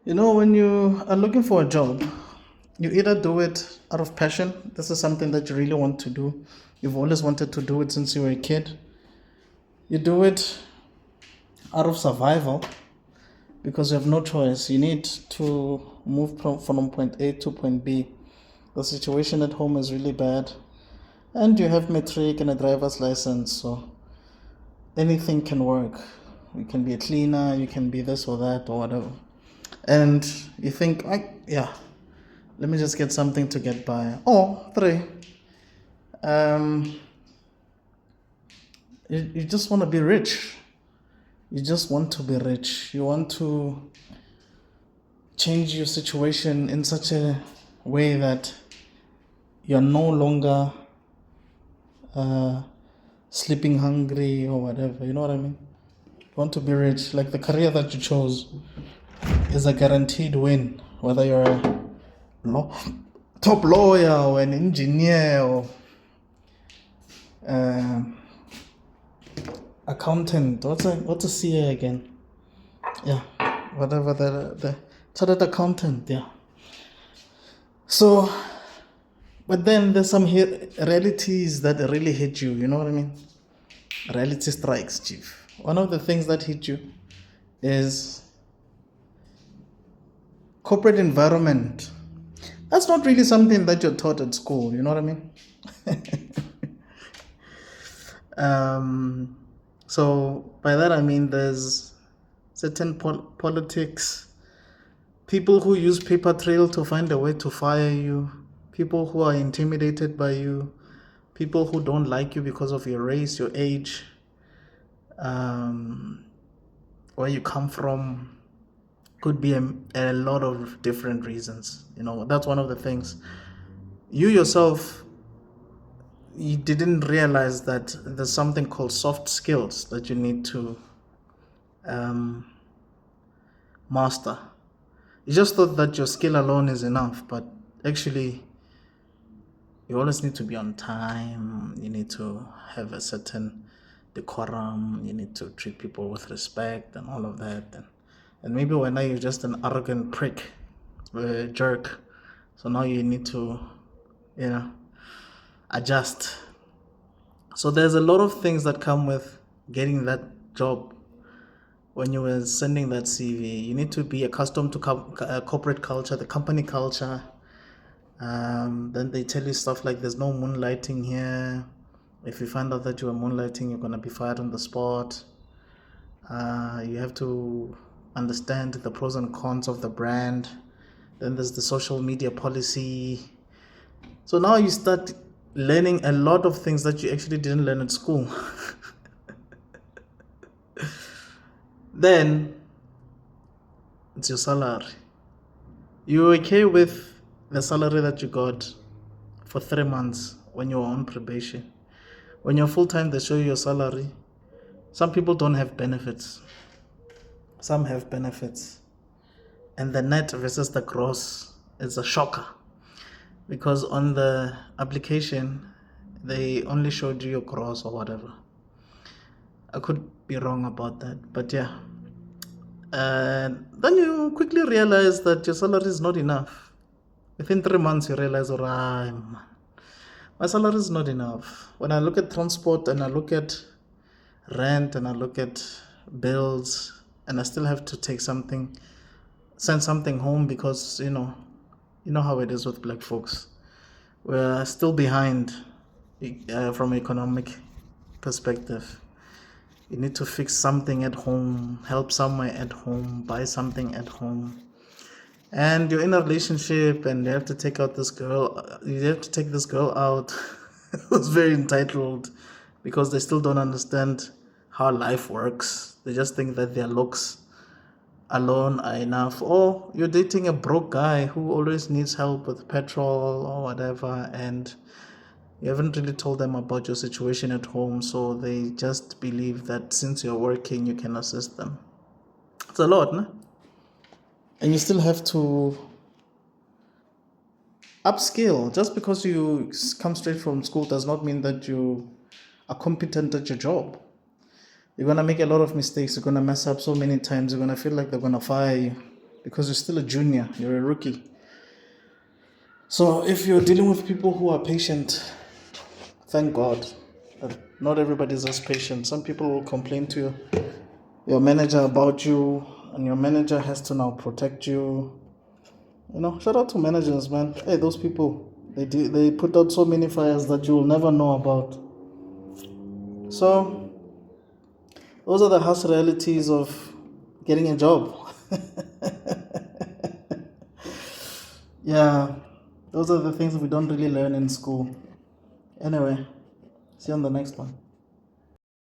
When you are looking for a job, you either do it out of passion. This is something that you really want to do. You've always wanted to do it since you were a kid. You do it out of survival because you have no choice. You need to move from point A to point B. The situation at home is really bad, and you have matric and a driver's license, so anything can work. You can be a cleaner, you can be this or that or whatever. And you think, yeah, let me just get something to get by. Or three, um, you just want to be rich. You just want to be rich. You want to change your situation in such a way that you're no longer sleeping hungry or whatever. You know what I mean? You want to be rich. Like the career that you chose is a guaranteed win, whether you're a top lawyer or an engineer or accountant. What's a CA again? Yeah, whatever the chartered accountant. Yeah. So, but then there's some realities that really hit you. You know what I mean? Reality strikes, chief. One of the things that hit you is corporate environment. That's not really something that you're taught at school. You know what I mean? So by that I mean there's certain politics, people who use paper trail to find a way to fire you, people who are intimidated by you, people who don't like you because of your race, your age, where you come from. Could be a lot of different reasons. That's one of the things. You yourself, you didn't realize that there's something called soft skills that you need to master. You just thought that your skill alone is enough, but actually you always need to be on time. You need to have a certain decorum. You need to treat people with respect and all of that. And maybe when now you're just an arrogant prick, a jerk. So now you need to, adjust. So there's a lot of things that come with getting that job. When you were sending that CV, you need to be accustomed to corporate culture, the company culture. Then they tell you stuff like there's no moonlighting here. If you find out that you are moonlighting, you're going to be fired on the spot. You have to understand the pros and cons of the brand. Then there's the social media policy. So now you start learning a lot of things that you actually didn't learn at school. Then it's your salary. You're okay with the salary that you got for 3 months when you were on probation. When you're full-time, they show you your salary. Some people don't have benefits. Some have benefits. And the net versus the gross is a shocker. Because on the application, they only showed you your gross or whatever. I could be wrong about that, but yeah. Then you quickly realize that your salary is not enough. Within 3 months, you realize, all right, man, my salary is not enough. When I look at transport and I look at rent and I look at bills and I still have to send something home because, you know how it is with black folks. We're still behind from an economic perspective. You need to fix something at home, help somewhere at home, buy something at home. And you're in a relationship and you have to take this girl out who's very entitled because they still don't understand how life works. They just think that their looks alone are enough. Or you're dating a broke guy who always needs help with petrol or whatever, and you haven't really told them about your situation at home, so they just believe that since you're working, you can assist them. It's a lot, no? And you still have to upskill. Just because you come straight from school does not mean that you are competent at your job. You're going to make a lot of mistakes. You're going to mess up so many times. You're going to feel like they're going to fire you. because you're still a junior, you're a rookie. So if you're dealing with people who are patient, thank God that not everybody's as patient. Some people will complain to your manager about you, and your manager has to now protect you. Shout out to managers, man. Hey, those people, they put out so many fires that you will never know about. So those are the harsh realities of getting a job. Yeah, those are the things we don't really learn in school. Anyway, see you on the next one.